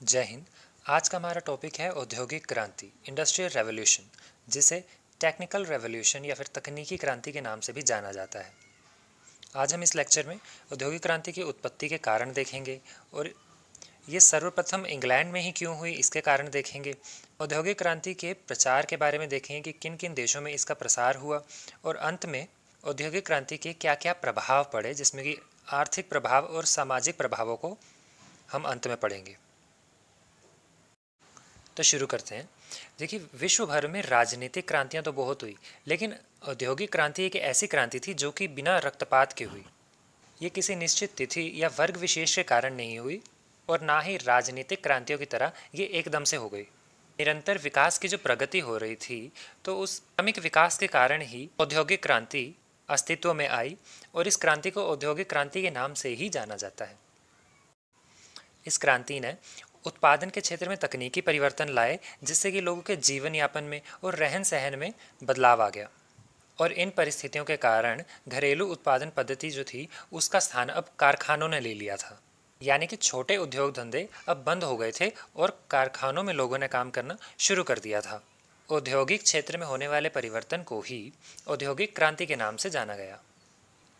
जय हिंद। आज का हमारा टॉपिक है औद्योगिक क्रांति, इंडस्ट्रियल रेवोल्यूशन, जिसे टेक्निकल रेवोल्यूशन या फिर तकनीकी क्रांति के नाम से भी जाना जाता है। आज हम इस लेक्चर में औद्योगिक क्रांति की उत्पत्ति के कारण देखेंगे और ये सर्वप्रथम इंग्लैंड में ही क्यों हुई इसके कारण देखेंगे। औद्योगिक क्रांति के प्रचार के बारे में देखेंगे कि किन किन देशों में इसका प्रसार हुआ और अंत में औद्योगिक क्रांति के क्या क्या प्रभाव पड़े, जिसमें कि आर्थिक प्रभाव और सामाजिक प्रभावों को हम अंत में पढ़ेंगे। तो शुरू करते हैं। देखिए, विश्व भर में राजनीतिक क्रांतियां तो बहुत हुई, लेकिन औद्योगिक क्रांति एक ऐसी क्रांति थी जो कि बिना रक्तपात के हुई। ये किसी निश्चित तिथि या वर्ग विशेष के कारण नहीं हुई और ना ही राजनीतिक क्रांतियों की तरह ये एकदम से हो गई। निरंतर विकास की जो प्रगति हो रही थी, तो उस क्रमिक विकास के कारण ही औद्योगिक क्रांति अस्तित्व में आई और इस क्रांति को औद्योगिक क्रांति के नाम से ही जाना जाता है। इस क्रांति ने उत्पादन के क्षेत्र में तकनीकी परिवर्तन लाए, जिससे कि लोगों के जीवन यापन में और रहन सहन में बदलाव आ गया। और इन परिस्थितियों के कारण घरेलू उत्पादन पद्धति जो थी, उसका स्थान अब कारखानों ने ले लिया था। यानी कि छोटे उद्योग धंधे अब बंद हो गए थे और कारखानों में लोगों ने काम करना शुरू कर दिया था। औद्योगिक क्षेत्र में होने वाले परिवर्तन को ही औद्योगिक क्रांति के नाम से जाना गया।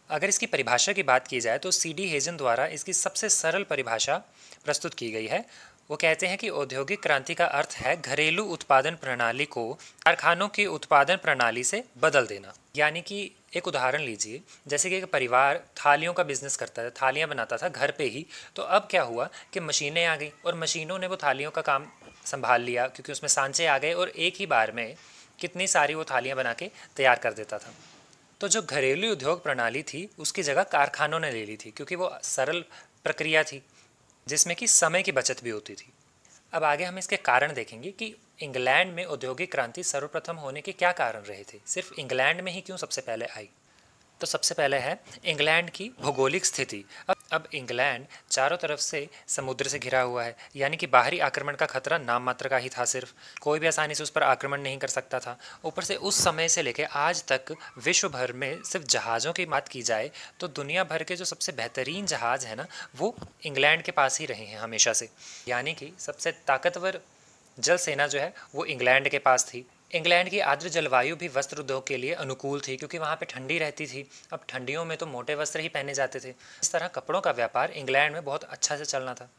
अगर इसकी परिभाषा की बात की जाए तो सीडी हेजन द्वारा इसकी सबसे सरल परिभाषा प्रस्तुत की गई है। वो कहते हैं कि औद्योगिक क्रांति का अर्थ है घरेलू उत्पादन प्रणाली को कारखानों की उत्पादन प्रणाली से बदल देना। यानी कि एक उदाहरण लीजिए, जैसे कि एक परिवार थालियों का बिजनेस करता था, थालियां बनाता था घर पे ही। तो अब क्या हुआ कि मशीनें आ गई और मशीनों ने वो थालियों का काम संभाल लिया, क्योंकि उसमें सांचे आ गए और एक ही बार में कितनी सारी वो थालियां बना के तैयार कर देता था। तो जो घरेलू उद्योग प्रणाली थी, उसकी जगह कारखानों ने ले ली थी, क्योंकि वो सरल प्रक्रिया थी जिसमें कि समय की बचत भी होती थी। अब आगे हम इसके कारण देखेंगे कि इंग्लैंड में औद्योगिक क्रांति सर्वप्रथम होने के क्या कारण रहे थे, सिर्फ इंग्लैंड में ही क्यों सबसे पहले आई। तो सबसे पहले है इंग्लैंड की भौगोलिक स्थिति। अब इंग्लैंड चारों तरफ से समुद्र से घिरा हुआ है, यानी कि बाहरी आक्रमण का खतरा नाम मात्र का ही था। सिर्फ कोई भी आसानी से उस पर आक्रमण नहीं कर सकता था। ऊपर से उस समय से लेकर आज तक विश्व भर में सिर्फ जहाज़ों की बात की जाए तो दुनिया भर के जो सबसे बेहतरीन जहाज़ है ना, वो इंग्लैंड के पास ही रहे हैं हमेशा से। यानी कि सबसे ताकतवर जल सेना जो है वो इंग्लैंड के पास थी। इंग्लैंड की आर्द्र जलवायु भी वस्त्र उद्योग के लिए अनुकूल थी, क्योंकि वहाँ पे ठंडी रहती थी। अब ठंडियों में तो मोटे वस्त्र ही पहने जाते थे। इस तरह कपड़ों का व्यापार इंग्लैंड में बहुत अच्छा से चलना था।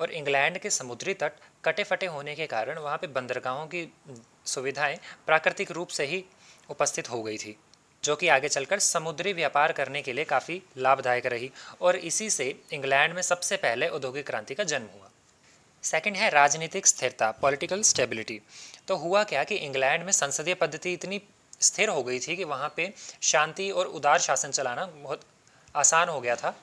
और इंग्लैंड के समुद्री तट कटे फटे होने के कारण वहाँ पे बंदरगाहों की सुविधाएं प्राकृतिक रूप से ही उपस्थित हो गई थी, जो कि आगे चलकर समुद्री व्यापार करने के लिए काफ़ी लाभदायक रही। और इसी से इंग्लैंड में सबसे पहले औद्योगिक क्रांति का जन्म हुआ। सेकंड है राजनीतिक स्थिरता, पॉलिटिकल स्टेबिलिटी। तो हुआ क्या कि इंग्लैंड में संसदीय पद्धति इतनी स्थिर हो गई थी कि वहाँ पे शांति और उदार शासन चलाना बहुत आसान हो गया था।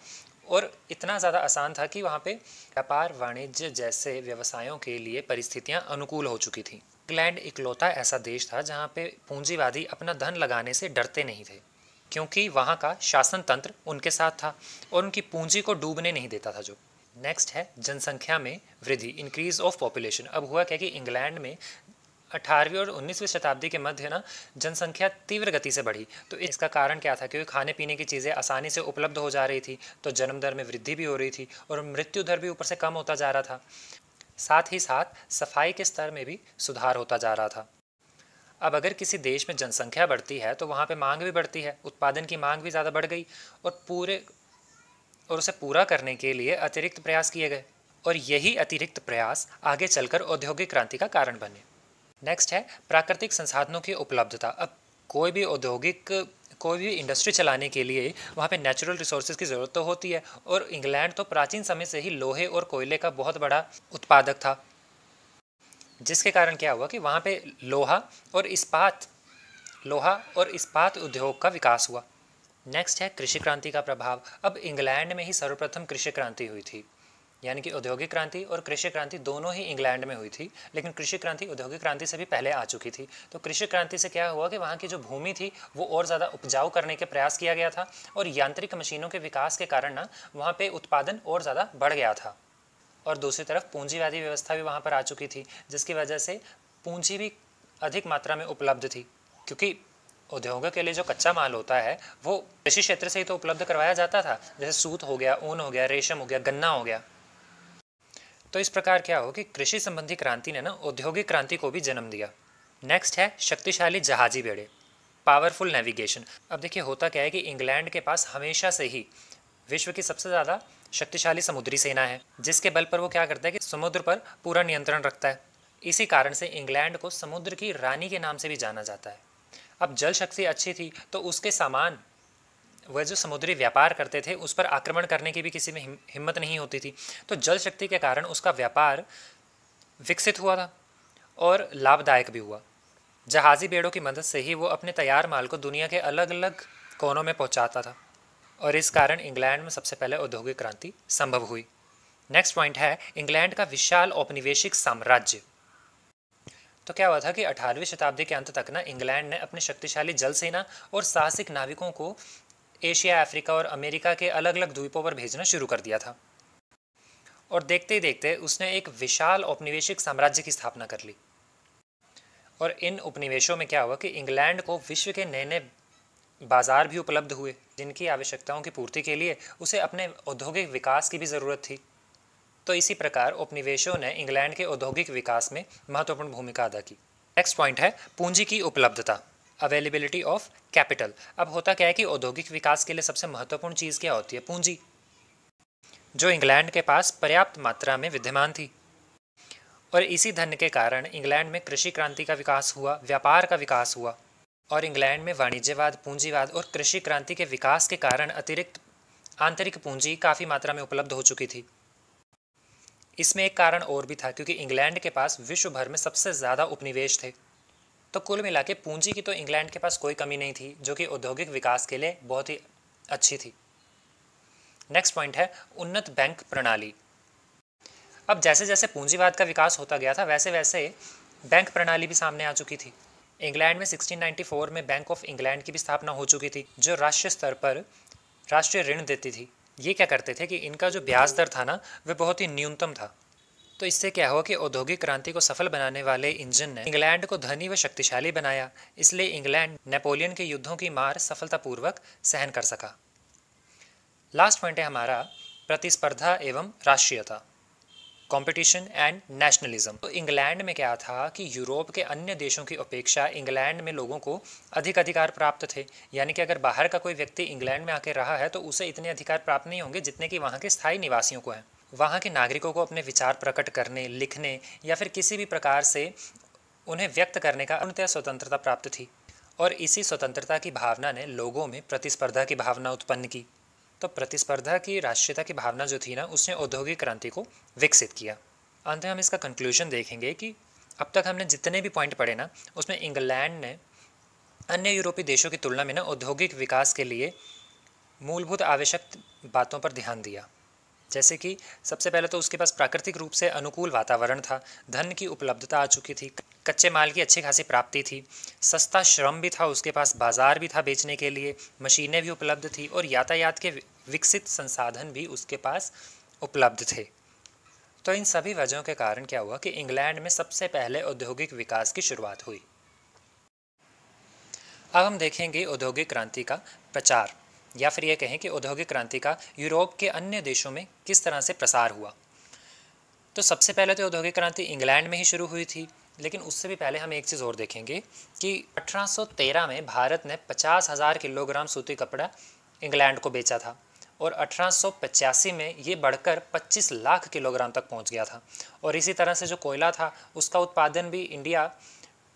और इतना ज़्यादा आसान था कि वहाँ पे व्यापार वाणिज्य जैसे व्यवसायों के लिए परिस्थितियाँ अनुकूल हो चुकी थी। इंग्लैंड इकलौता ऐसा देश था जहाँ पे पूंजीवादी अपना धन लगाने से डरते नहीं थे, क्योंकि वहाँ का शासन तंत्र उनके साथ था और उनकी पूंजी को डूबने नहीं देता था। जो नेक्स्ट है जनसंख्या में वृद्धि, इंक्रीज ऑफ पॉपुलेशन। अब हुआ क्या कि इंग्लैंड में 18वीं और 19वीं शताब्दी के मध्य ना जनसंख्या तीव्र गति से बढ़ी। तो इसका कारण क्या था, क्योंकि खाने पीने की चीज़ें आसानी से उपलब्ध हो जा रही थी, तो जन्म दर में वृद्धि भी हो रही थी और मृत्यु दर भी ऊपर से कम होता जा रहा था। साथ ही साथ सफाई के स्तर में भी सुधार होता जा रहा था। अब अगर किसी देश में जनसंख्या बढ़ती है तो वहाँ पे मांग भी बढ़ती है, उत्पादन की मांग भी ज़्यादा बढ़ गई और उसे पूरा करने के लिए अतिरिक्त प्रयास किए गए, और यही अतिरिक्त प्रयास आगे चलकर औद्योगिक क्रांति का कारण बने। नेक्स्ट है प्राकृतिक संसाधनों की उपलब्धता। अब कोई भी इंडस्ट्री चलाने के लिए वहाँ पे नेचुरल रिसोर्सेज की ज़रूरत तो होती है, और इंग्लैंड तो प्राचीन समय से ही लोहे और कोयले का बहुत बड़ा उत्पादक था, जिसके कारण क्या हुआ कि वहाँ पे लोहा और इस्पात उद्योग का विकास हुआ। नेक्स्ट है कृषि क्रांति का प्रभाव। अब इंग्लैंड में ही सर्वप्रथम कृषि क्रांति हुई थी, यानी कि औद्योगिक क्रांति और कृषि क्रांति दोनों ही इंग्लैंड में हुई थी, लेकिन कृषि क्रांति औद्योगिक क्रांति से भी पहले आ चुकी थी। तो कृषि क्रांति से क्या हुआ कि वहाँ की जो भूमि थी वो और ज़्यादा उपजाऊ करने के प्रयास किया गया था, और यांत्रिक मशीनों के विकास के कारण ना वहाँ पे उत्पादन और ज़्यादा बढ़ गया था। और दूसरी तरफ पूंजीवादी व्यवस्था भी वहाँ पर आ चुकी थी, जिसकी वजह से पूंजी भी अधिक मात्रा में उपलब्ध थी, क्योंकि उद्योगों के लिए जो कच्चा माल होता है वो कृषि क्षेत्र से ही तो उपलब्ध करवाया जाता था, जैसे सूत हो गया, ऊन हो गया, रेशम हो गया, गन्ना हो गया। तो इस प्रकार क्या हो कि कृषि संबंधी क्रांति ने ना औद्योगिक क्रांति को भी जन्म दिया। नेक्स्ट है शक्तिशाली जहाजी बेड़े, पावरफुल नेविगेशन। अब देखिए होता क्या है कि इंग्लैंड के पास हमेशा से ही विश्व की सबसे ज़्यादा शक्तिशाली समुद्री सेना है, जिसके बल पर वो क्या करता है कि समुद्र पर पूरा नियंत्रण रखता है। इसी कारण से इंग्लैंड को समुद्र की रानी के नाम से भी जाना जाता है। अब जल शक्ति अच्छी थी तो उसके सामान, वह जो समुद्री व्यापार करते थे उस पर आक्रमण करने की भी किसी में हिम्मत नहीं होती थी। तो जल शक्ति के कारण उसका व्यापार विकसित हुआ था और लाभदायक भी हुआ। जहाज़ी बेड़ों की मदद से ही वो अपने तैयार माल को दुनिया के अलग अलग कोनों में पहुंचाता था और इस कारण इंग्लैंड में सबसे पहले औद्योगिक क्रांति संभव हुई। नेक्स्ट पॉइंट है इंग्लैंड का विशाल औपनिवेशिक साम्राज्य। तो क्या हुआ था कि 18वीं शताब्दी के अंत तक ना इंग्लैंड ने अपने शक्तिशाली जल सेना और साहसिक नाविकों को एशिया, अफ्रीका और अमेरिका के अलग अलग द्वीपों पर भेजना शुरू कर दिया था और देखते ही देखते उसने एक विशाल औपनिवेशिक साम्राज्य की स्थापना कर ली। और इन उपनिवेशों में क्या हुआ कि इंग्लैंड को विश्व के नए नए बाजार भी उपलब्ध हुए, जिनकी आवश्यकताओं की पूर्ति के लिए उसे अपने औद्योगिक विकास की भी ज़रूरत थी। तो इसी प्रकार उपनिवेशों ने इंग्लैंड के औद्योगिक विकास में महत्वपूर्ण भूमिका अदा की। नेक्स्ट पॉइंट है पूंजी की उपलब्धता, अवेलेबिलिटी ऑफ कैपिटल। अब होता क्या है कि औद्योगिक विकास के लिए सबसे महत्वपूर्ण चीज़ क्या होती है? पूंजी, जो इंग्लैंड के पास पर्याप्त मात्रा में विद्यमान थी। और इसी धन के कारण इंग्लैंड में कृषि क्रांति का विकास हुआ, व्यापार का विकास हुआ और इंग्लैंड में वाणिज्यवाद, पूंजीवाद और कृषि क्रांति के विकास के कारण अतिरिक्त आंतरिक पूंजी काफ़ी मात्रा में उपलब्ध हो चुकी थी। इसमें एक कारण और भी था, क्योंकि इंग्लैंड के पास विश्व भर में सबसे ज़्यादा उपनिवेश थे। तो कुल मिला के पूंजी की तो इंग्लैंड के पास कोई कमी नहीं थी, जो कि औद्योगिक विकास के लिए बहुत ही अच्छी थी। नेक्स्ट पॉइंट है उन्नत बैंक प्रणाली। अब जैसे जैसे पूंजीवाद का विकास होता गया था वैसे वैसे बैंक प्रणाली भी सामने आ चुकी थी। इंग्लैंड में 1694 में बैंक ऑफ इंग्लैंड की भी स्थापना हो चुकी थी, जो राष्ट्रीय स्तर पर राष्ट्रीय ऋण देती थी। ये क्या करते थे कि इनका जो ब्याज दर था ना वह बहुत ही न्यूनतम था। तो इससे क्या हुआ कि औद्योगिक क्रांति को सफल बनाने वाले इंजन ने इंग्लैंड को धनी व शक्तिशाली बनाया। इसलिए इंग्लैंड नेपोलियन के युद्धों की मार सफलतापूर्वक सहन कर सका। लास्ट पॉइंट है हमारा प्रतिस्पर्धा एवं राष्ट्रीयता, कंपटीशन एंड नेशनलिज्म। तो इंग्लैंड में क्या था कि यूरोप के अन्य देशों की अपेक्षा इंग्लैंड में लोगों को अधिक अधिकार प्राप्त थे। यानी कि अगर बाहर का कोई व्यक्ति इंग्लैंड में आके रहा है तो उसे इतने अधिकार प्राप्त नहीं होंगे जितने कि वहाँ के स्थायी निवासियों को हैं। वहाँ के नागरिकों को अपने विचार प्रकट करने, लिखने या फिर किसी भी प्रकार से उन्हें व्यक्त करने का पूर्णतः स्वतंत्रता प्राप्त थी और इसी स्वतंत्रता की भावना ने लोगों में प्रतिस्पर्धा की भावना उत्पन्न की। तो प्रतिस्पर्धा की, राष्ट्रीयता की भावना जो थी ना, उसने औद्योगिक क्रांति को विकसित किया। अंत में हम इसका कंक्लूजन देखेंगे कि अब तक हमने जितने भी पॉइंट पढ़े ना, उसमें इंग्लैंड ने अन्य यूरोपीय देशों की तुलना में ना औद्योगिक विकास के लिए मूलभूत आवश्यक बातों पर ध्यान दिया। जैसे कि सबसे पहले तो उसके पास प्राकृतिक रूप से अनुकूल वातावरण था, धन की उपलब्धता आ चुकी थी, कच्चे माल की अच्छी खासी प्राप्ति थी, सस्ता श्रम भी था, उसके पास बाजार भी था बेचने के लिए, मशीनें भी उपलब्ध थी और यातायात के विकसित संसाधन भी उसके पास उपलब्ध थे। तो इन सभी वजहों के कारण क्या हुआ कि इंग्लैंड में सबसे पहले औद्योगिक विकास की शुरुआत हुई। अब हम देखेंगे औद्योगिक क्रांति का प्रचार, या फिर यह कहें कि औद्योगिक क्रांति का यूरोप के अन्य देशों में किस तरह से प्रसार हुआ। तो सबसे पहले तो औद्योगिक क्रांति इंग्लैंड में ही शुरू हुई थी, लेकिन उससे भी पहले हम एक चीज़ और देखेंगे कि 1813 में भारत ने 50,000 किलोग्राम सूती कपड़ा इंग्लैंड को बेचा था और 1885 में ये बढ़कर 25 लाख किलोग्राम तक पहुंच गया था। और इसी तरह से जो कोयला था उसका उत्पादन भी इंडिया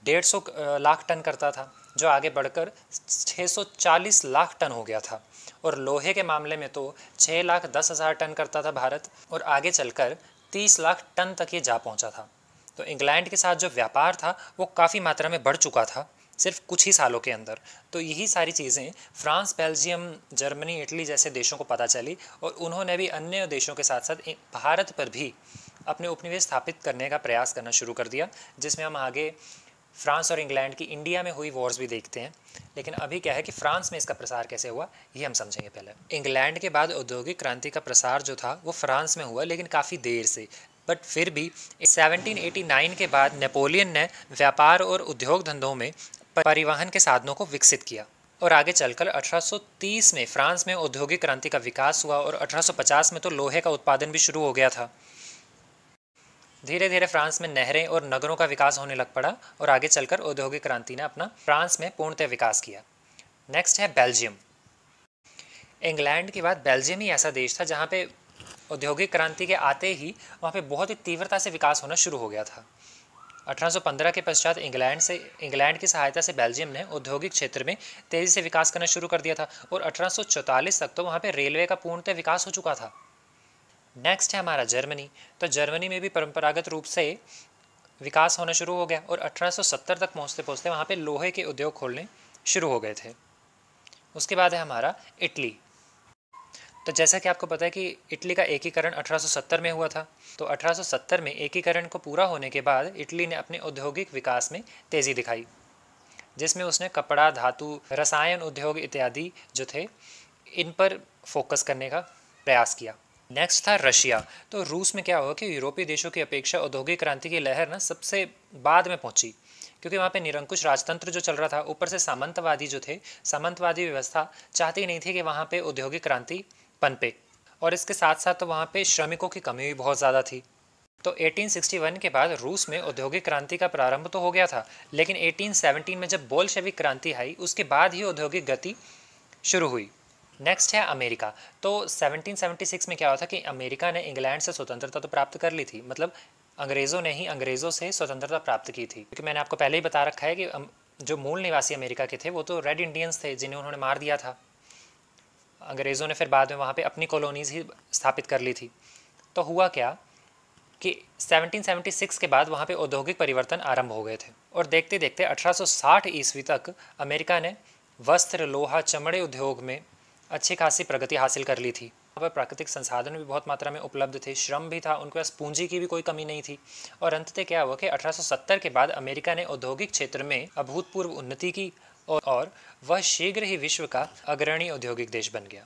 150 लाख टन करता था, जो आगे बढ़कर 640 लाख टन हो गया था। और लोहे के मामले में तो 6,10,000 टन करता था भारत और आगे चलकर 30 लाख टन तक ये जा पहुंचा था। तो इंग्लैंड के साथ जो व्यापार था वो काफ़ी मात्रा में बढ़ चुका था सिर्फ कुछ ही सालों के अंदर। तो यही सारी चीज़ें फ्रांस, बेल्जियम, जर्मनी, इटली जैसे देशों को पता चली और उन्होंने भी अन्य देशों के साथ साथ भारत पर भी अपने उपनिवेश स्थापित करने का प्रयास करना शुरू कर दिया, जिसमें हम आगे फ्रांस और इंग्लैंड की इंडिया में हुई वॉर्स भी देखते हैं। लेकिन अभी क्या है कि फ्रांस में इसका प्रसार कैसे हुआ ये हम समझेंगे पहले। इंग्लैंड के बाद औद्योगिक क्रांति का प्रसार जो था वो फ्रांस में हुआ, लेकिन काफ़ी देर से। बट फिर भी 1789 के बाद नेपोलियन ने व्यापार और उद्योग धंधों में परिवहन के साधनों को विकसित किया और आगे चलकर 1830 में फ्रांस में औद्योगिक क्रांति का विकास हुआ और 1850 में तो लोहे का उत्पादन भी शुरू हो गया था। धीरे धीरे फ्रांस में नहरें और नगरों का विकास होने लग पड़ा और आगे चलकर औद्योगिक क्रांति ने अपना फ्रांस में पूर्णतः विकास किया। नेक्स्ट है बेल्जियम। इंग्लैंड के बाद बेल्जियम ही ऐसा देश था जहाँ पे औद्योगिक क्रांति के आते ही वहाँ पे बहुत ही तीव्रता से विकास होना शुरू हो गया था। 1815 के पश्चात इंग्लैंड की सहायता से बेल्जियम ने औद्योगिक क्षेत्र में तेज़ी से विकास करना शुरू कर दिया था और 1844 तक तो वहाँ पे रेलवे का पूर्णतः विकास हो चुका था। नेक्स्ट है हमारा जर्मनी। तो जर्मनी में भी परंपरागत रूप से विकास होना शुरू हो गया और 1870 तक पहुँचते पहुँचते वहाँ पे लोहे के उद्योग खोलने शुरू हो गए थे। उसके बाद है हमारा इटली। तो जैसा कि आपको पता है कि इटली का एकीकरण 1870 में हुआ था, तो 1870 में एकीकरण को पूरा होने के बाद इटली ने अपने औद्योगिक विकास में तेज़ी दिखाई, जिसमें उसने कपड़ा, धातु, रसायन उद्योग इत्यादि जो थे इन पर फोकस करने का प्रयास किया। नेक्स्ट था रशिया। तो रूस में क्या हुआ कि यूरोपीय देशों की अपेक्षा औद्योगिक क्रांति की लहर ना सबसे बाद में पहुंची, क्योंकि वहाँ पे निरंकुश राजतंत्र जो चल रहा था, ऊपर से सामंतवादी जो थे, सामंतवादी व्यवस्था चाहती नहीं थी कि वहाँ पे औद्योगिक क्रांति पनपे, और इसके साथ साथ तो वहाँ पे श्रमिकों की कमी भी बहुत ज़्यादा थी। तो 1861 के बाद रूस में औद्योगिक क्रांति का प्रारंभ तो हो गया था, लेकिन 1817 में जब बोल्शेविक क्रांति आई उसके बाद ही औद्योगिक गति शुरू हुई। नेक्स्ट है अमेरिका। तो 1776 में क्या हुआ था कि अमेरिका ने इंग्लैंड से स्वतंत्रता तो प्राप्त कर ली थी, मतलब अंग्रेज़ों ने ही अंग्रेज़ों से स्वतंत्रता प्राप्त की थी, क्योंकि मैंने आपको पहले ही बता रखा है कि जो मूल निवासी अमेरिका के थे वो तो रेड इंडियंस थे जिन्हें उन्होंने मार दिया था। अंग्रेज़ों ने फिर बाद में वहाँ पे अपनी कॉलोनीज़ ही स्थापित कर ली थी। तो हुआ क्या कि 1776 के बाद वहाँ पे औद्योगिक परिवर्तन आरंभ हो गए थे और देखते देखते 1860 ईस्वी तक अमेरिका ने वस्त्र, लोहा, चमड़े उद्योग में अच्छी खासी प्रगति हासिल कर ली थी। वहाँ पर प्राकृतिक संसाधन भी बहुत मात्रा में उपलब्ध थे, श्रम भी था, उनके पास पूंजी की भी कोई कमी नहीं थी। और अंततः क्या हुआ कि 1870 के बाद अमेरिका ने औद्योगिक क्षेत्र में अभूतपूर्व उन्नति की और वह शीघ्र ही विश्व का अग्रणी औद्योगिक देश बन गया।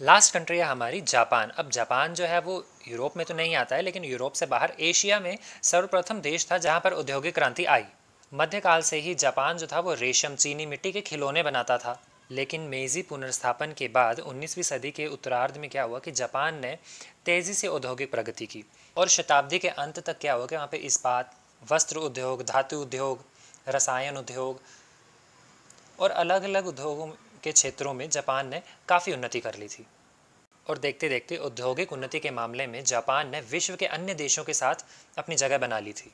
लास्ट कंट्री है हमारी जापान। अब जापान जो है वो यूरोप में तो नहीं आता है, लेकिन यूरोप से बाहर एशिया में सर्वप्रथम देश था जहाँ पर औद्योगिक क्रांति आई। मध्यकाल से ही जापान जो था वो रेशम, चीनी मिट्टी के खिलौने बनाता था, लेकिन मेजी पुनर्स्थापन के बाद 19वीं सदी के उत्तरार्ध में क्या हुआ कि जापान ने तेज़ी से औद्योगिक प्रगति की और शताब्दी के अंत तक क्या हुआ कि वहाँ पे इस्पात, वस्त्र उद्योग, धातु उद्योग, रसायन उद्योग और अलग अलग उद्योगों के क्षेत्रों में जापान ने काफ़ी उन्नति कर ली थी। और देखते देखते औद्योगिक उन्नति के मामले में जापान ने विश्व के अन्य देशों के साथ अपनी जगह बना ली थी।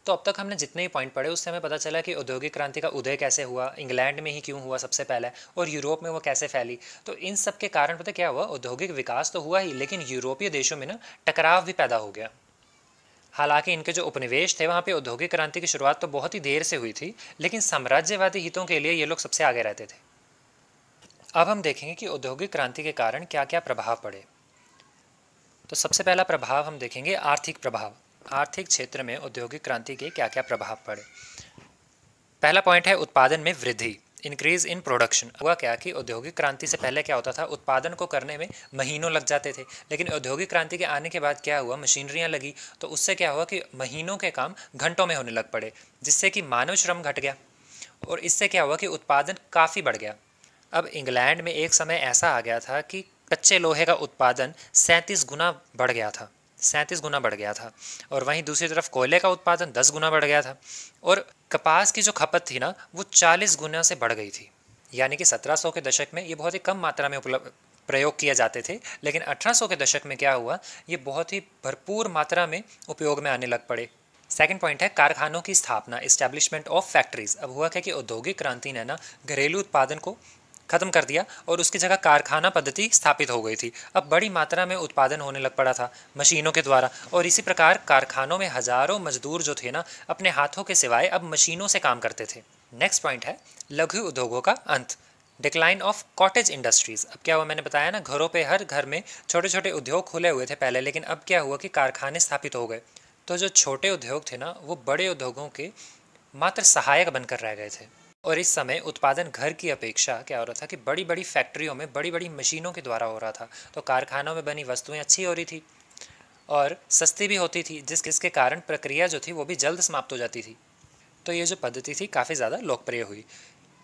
तो अब तक हमने जितने ही पॉइंट पढ़े उससे हमें पता चला कि औद्योगिक क्रांति का उदय कैसे हुआ, इंग्लैंड में ही क्यों हुआ सबसे पहले, और यूरोप में वो कैसे फैली। तो इन सब के कारण पता क्या हुआ, औद्योगिक विकास तो हुआ ही, लेकिन यूरोपीय देशों में ना टकराव भी पैदा हो गया। हालांकि इनके जो उपनिवेश थे वहाँ पे औद्योगिक क्रांति की शुरुआत तो बहुत ही देर से हुई थी, लेकिन साम्राज्यवादी हितों के लिए ये लोग सबसे आगे रहते थे। अब हम देखेंगे कि औद्योगिक क्रांति के कारण क्या क्या प्रभाव पड़े। तो सबसे पहला प्रभाव हम देखेंगे आर्थिक प्रभाव। आर्थिक क्षेत्र में औद्योगिक क्रांति के क्या क्या प्रभाव पड़े। पहला पॉइंट है उत्पादन में वृद्धि, इंक्रीज इन प्रोडक्शन। हुआ क्या कि औद्योगिक क्रांति से पहले क्या होता था, उत्पादन को करने में महीनों लग जाते थे, लेकिन औद्योगिक क्रांति के आने के बाद क्या हुआ, मशीनरियाँ लगी, तो उससे क्या हुआ कि महीनों के काम घंटों में होने लग पड़े, जिससे कि मानव श्रम घट गया और इससे क्या हुआ कि उत्पादन काफ़ी बढ़ गया। अब इंग्लैंड में एक समय ऐसा आ गया था कि कच्चे लोहे का उत्पादन 37 गुना बढ़ गया था, 37 गुना बढ़ गया था, और वहीं दूसरी तरफ कोयले का उत्पादन 10 गुना बढ़ गया था, और कपास की जो खपत थी ना वो 40 गुना से बढ़ गई थी। यानी कि 1700 के दशक में ये बहुत ही कम मात्रा में प्रयोग किए जाते थे, लेकिन 1800 के दशक में क्या हुआ, ये बहुत ही भरपूर मात्रा में उपयोग में आने लग पड़े। सेकंड पॉइंट है कारखानों की स्थापना, इस्टेब्लिशमेंट ऑफ फैक्ट्रीज। अब हुआ क्या कि औद्योगिक क्रांति ने ना घरेलू उत्पादन को खत्म कर दिया और उसकी जगह कारखाना पद्धति स्थापित हो गई थी। अब बड़ी मात्रा में उत्पादन होने लग पड़ा था मशीनों के द्वारा, और इसी प्रकार कारखानों में हजारों मजदूर जो थे ना अपने हाथों के सिवाय अब मशीनों से काम करते थे। नेक्स्ट पॉइंट है लघु उद्योगों का अंत, डिक्लाइन ऑफ कॉटेज इंडस्ट्रीज। अब क्या हुआ, मैंने बताया ना घरों पे हर घर में छोटे छोटे उद्योग खुले हुए थे पहले, लेकिन अब क्या हुआ कि कारखाने स्थापित हो गए, तो जो छोटे उद्योग थे ना वो बड़े उद्योगों के मात्र सहायक बनकर रह गए थे। और इस समय उत्पादन घर की अपेक्षा क्या हो रहा था कि बड़ी बड़ी फैक्ट्रियों में बड़ी बड़ी मशीनों के द्वारा हो रहा था, तो कारखानों में बनी वस्तुएं अच्छी हो रही थी और सस्ती भी होती थी, जिसके कारण प्रक्रिया जो थी वो भी जल्द समाप्त हो जाती थी। तो ये जो पद्धति थी काफ़ी ज़्यादा लोकप्रिय हुई।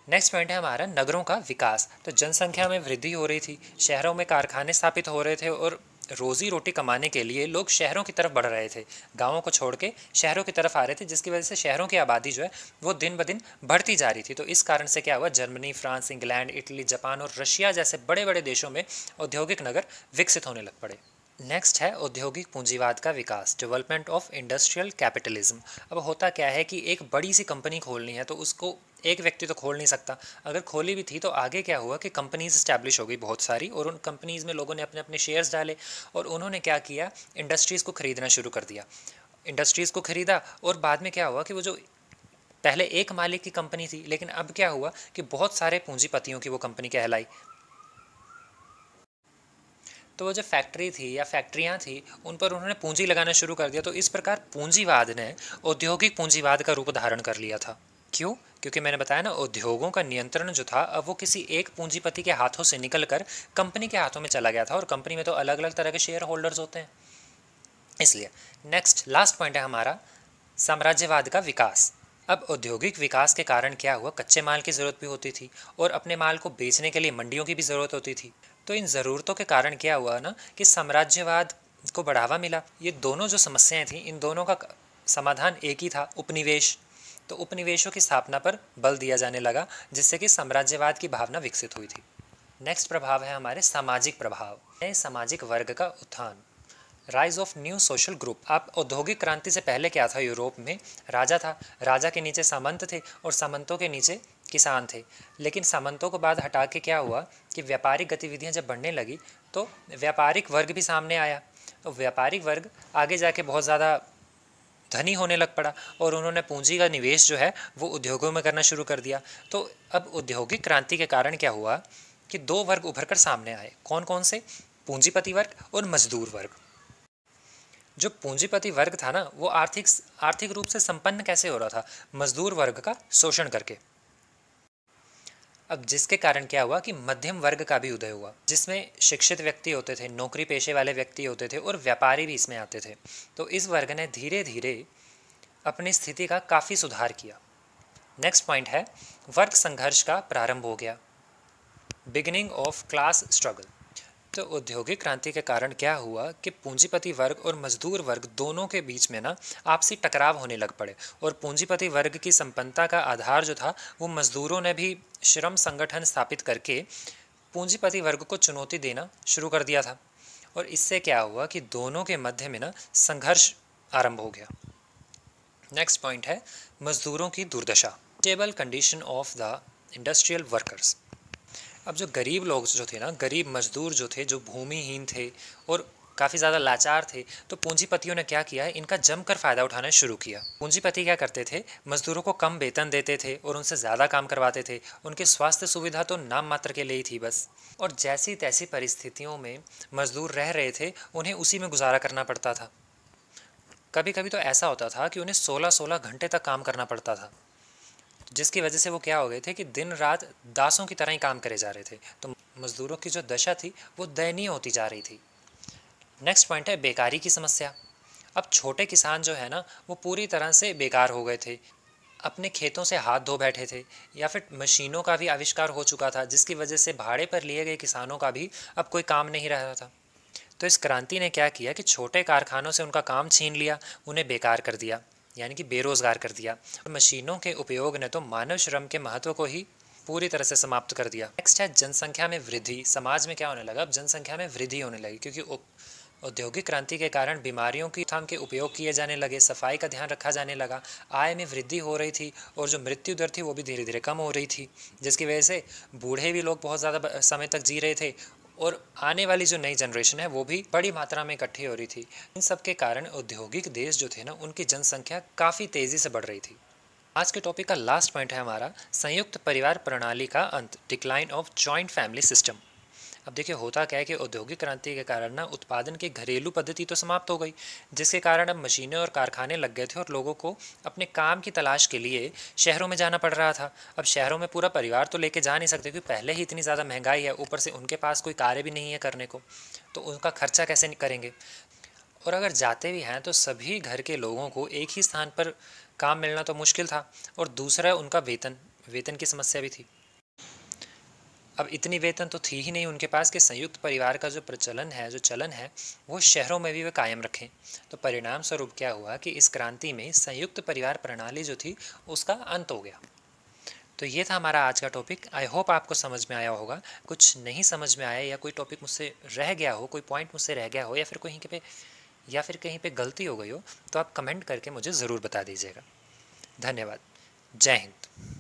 नेक्स्ट पॉइंट है हमारा नगरों का विकास। तो जनसंख्या में वृद्धि हो रही थी, शहरों में कारखाने स्थापित हो रहे थे और रोजी रोटी कमाने के लिए लोग शहरों की तरफ बढ़ रहे थे, गांवों को छोड़ के शहरों की तरफ आ रहे थे, जिसकी वजह से शहरों की आबादी जो है वो दिन ब दिन बढ़ती जा रही थी। तो इस कारण से क्या हुआ, Germany, France, England, Italy, Japan और रशिया जैसे बड़े बड़े देशों में औद्योगिक नगर विकसित होने लग पड़े। नेक्स्ट है औद्योगिक पूंजीवाद का विकास, डेवलपमेंट ऑफ इंडस्ट्रियल कैपिटलिज्म। अब होता क्या है कि एक बड़ी सी कंपनी खोलनी है तो उसको एक व्यक्ति तो खोल नहीं सकता। अगर खोली भी थी तो आगे क्या हुआ कि कंपनीज इस्टेब्लिश हो गई बहुत सारी, और उन कंपनीज में लोगों ने अपने अपने शेयर्स डाले और उन्होंने क्या किया, इंडस्ट्रीज़ को खरीदना शुरू कर दिया। इंडस्ट्रीज़ को खरीदा और बाद में क्या हुआ कि वो जो पहले एक मालिक की कंपनी थी, लेकिन अब क्या हुआ कि बहुत सारे पूंजीपतियों की वो कंपनी कहलाई। तो वो जो फैक्ट्री थी या फैक्ट्रियाँ थी उन पर उन्होंने पूंजी लगाना शुरू कर दिया। तो इस प्रकार पूंजीवाद ने औद्योगिक पूंजीवाद का रूप धारण कर लिया था। क्यों? क्योंकि मैंने बताया ना, उद्योगों का नियंत्रण जो था अब वो किसी एक पूंजीपति के हाथों से निकलकर कंपनी के हाथों में चला गया था, और कंपनी में तो अलग अलग तरह के शेयर होल्डर्स होते हैं। इसलिए नेक्स्ट लास्ट पॉइंट है हमारा, साम्राज्यवाद का विकास। अब औद्योगिक विकास के कारण क्या हुआ, कच्चे माल की ज़रूरत भी होती थी और अपने माल को बेचने के लिए मंडियों की भी ज़रूरत होती थी। तो इन ज़रूरतों के कारण क्या हुआ ना कि साम्राज्यवाद को बढ़ावा मिला। ये दोनों जो समस्याएं थीं, इन दोनों का समाधान एक ही था, उपनिवेश। तो उपनिवेशों की स्थापना पर बल दिया जाने लगा, जिससे कि साम्राज्यवाद की भावना विकसित हुई थी। नेक्स्ट प्रभाव है हमारे सामाजिक प्रभाव, नए सामाजिक वर्ग का उत्थान, rise of new social group. आप औद्योगिक क्रांति से पहले क्या था, यूरोप में राजा था, राजा के नीचे सामंत थे और सामंतों के नीचे किसान थे। लेकिन सामंतों को बाद हटा के क्या हुआ कि व्यापारिक गतिविधियां जब बढ़ने लगी तो व्यापारिक वर्ग भी सामने आया। तो व्यापारिक वर्ग आगे जाके बहुत ज़्यादा धनी होने लग पड़ा और उन्होंने पूंजी का निवेश जो है वो उद्योगों में करना शुरू कर दिया। तो अब औद्योगिक क्रांति के कारण क्या हुआ कि दो वर्ग उभर कर सामने आए। कौन कौन से? पूंजीपति वर्ग और मजदूर वर्ग। जो पूंजीपति वर्ग था ना, वो आर्थिक रूप से संपन्न कैसे हो रहा था? मजदूर वर्ग का शोषण करके। अब जिसके कारण क्या हुआ कि मध्यम वर्ग का भी उदय हुआ, जिसमें शिक्षित व्यक्ति होते थे, नौकरी पेशे वाले व्यक्ति होते थे और व्यापारी भी इसमें आते थे। तो इस वर्ग ने धीरे धीरे अपनी स्थिति का काफ़ी सुधार किया। नेक्स्ट पॉइंट है, वर्ग संघर्ष का प्रारंभ हो गया, बिगिनिंग ऑफ क्लास स्ट्रगल। तो औद्योगिक क्रांति के कारण क्या हुआ कि पूंजीपति वर्ग और मजदूर वर्ग दोनों के बीच में ना आपसी टकराव होने लग पड़े, और पूंजीपति वर्ग की संपन्नता का आधार जो था वो मजदूरों ने भी श्रम संगठन स्थापित करके पूंजीपति वर्ग को चुनौती देना शुरू कर दिया था। और इससे क्या हुआ कि दोनों के मध्य में ना संघर्ष आरंभ हो गया। नेक्स्ट पॉइंट है, मजदूरों की दुर्दशा, stable condition of the industrial workers. अब जो गरीब लोग जो थे ना, गरीब मजदूर जो थे, जो भूमिहीन थे और काफ़ी ज़्यादा लाचार थे, तो पूंजीपतियों ने क्या किया, इनका जमकर फ़ायदा उठाना शुरू किया। पूंजीपति क्या करते थे, मजदूरों को कम वेतन देते थे और उनसे ज़्यादा काम करवाते थे। उनकी स्वास्थ्य सुविधा तो नाम मात्र के लिए ही थी बस, और जैसी तैसी परिस्थितियों में मजदूर रह रहे थे, उन्हें उसी में गुजारा करना पड़ता था। कभी कभी तो ऐसा होता था कि उन्हें 16-16 घंटे तक काम करना पड़ता था, जिसकी वजह से वो क्या हो गए थे कि दिन रात दासों की तरह ही काम करे जा रहे थे। तो मजदूरों की जो दशा थी वो दयनीय होती जा रही थी। नेक्स्ट पॉइंट है, बेकारी की समस्या। अब छोटे किसान जो है ना, वो पूरी तरह से बेकार हो गए थे, अपने खेतों से हाथ धो बैठे थे, या फिर मशीनों का भी आविष्कार हो चुका था, जिसकी वजह से भाड़े पर लिए गए किसानों का भी अब कोई काम नहीं रह रहा था। तो इस क्रांति ने क्या किया कि छोटे कारखानों से उनका काम छीन लिया, उन्हें बेकार कर दिया, यानी कि बेरोजगार कर दिया। मशीनों के उपयोग ने तो मानव श्रम के महत्व को ही पूरी तरह से समाप्त कर दिया। नेक्स्ट है जनसंख्या में वृद्धि। समाज में क्या होने लगा, अब जनसंख्या में वृद्धि होने लगी, क्योंकि औद्योगिक क्रांति के कारण बीमारियों की रोकथाम के उपयोग किए जाने लगे, सफाई का ध्यान रखा जाने लगा, आय में वृद्धि हो रही थी, और जो मृत्यु दर थी वो भी धीरे धीरे कम हो रही थी, जिसकी वजह से बूढ़े भी लोग बहुत ज़्यादा समय तक जी रहे थे, और आने वाली जो नई जनरेशन है वो भी बड़ी मात्रा में इकट्ठी हो रही थी। इन सब के कारण औद्योगिक देश जो थे ना, उनकी जनसंख्या काफ़ी तेज़ी से बढ़ रही थी। आज के टॉपिक का लास्ट पॉइंट है हमारा, संयुक्त परिवार प्रणाली का अंत, decline of joint family system. अब देखिए होता क्या है कि औद्योगिक क्रांति के कारण ना उत्पादन की घरेलू पद्धति तो समाप्त हो गई, जिसके कारण अब मशीनें और कारखाने लग गए थे और लोगों को अपने काम की तलाश के लिए शहरों में जाना पड़ रहा था। अब शहरों में पूरा परिवार तो लेके जा नहीं सकते, क्योंकि पहले ही इतनी ज़्यादा महंगाई है, ऊपर से उनके पास कोई कार्य भी नहीं है करने को, तो उनका खर्चा कैसे करेंगे। और अगर जाते भी हैं तो सभी घर के लोगों को एक ही स्थान पर काम मिलना तो मुश्किल था, और दूसरा उनका वेतन की समस्या भी थी। अब इतनी वेतन तो थी ही नहीं उनके पास कि संयुक्त परिवार का जो प्रचलन है, जो चलन है, वो शहरों में भी वे कायम रखें। तो परिणाम स्वरूप क्या हुआ कि इस क्रांति में संयुक्त परिवार प्रणाली जो थी उसका अंत हो गया। तो ये था हमारा आज का टॉपिक। आई होप आपको समझ में आया होगा। कुछ नहीं समझ में आया या कोई टॉपिक मुझसे रह गया हो, कोई पॉइंट मुझसे रह गया हो, या फिर कहीं पे गलती हो गई हो, तो आप कमेंट करके मुझे ज़रूर बता दीजिएगा। धन्यवाद। जय हिंद।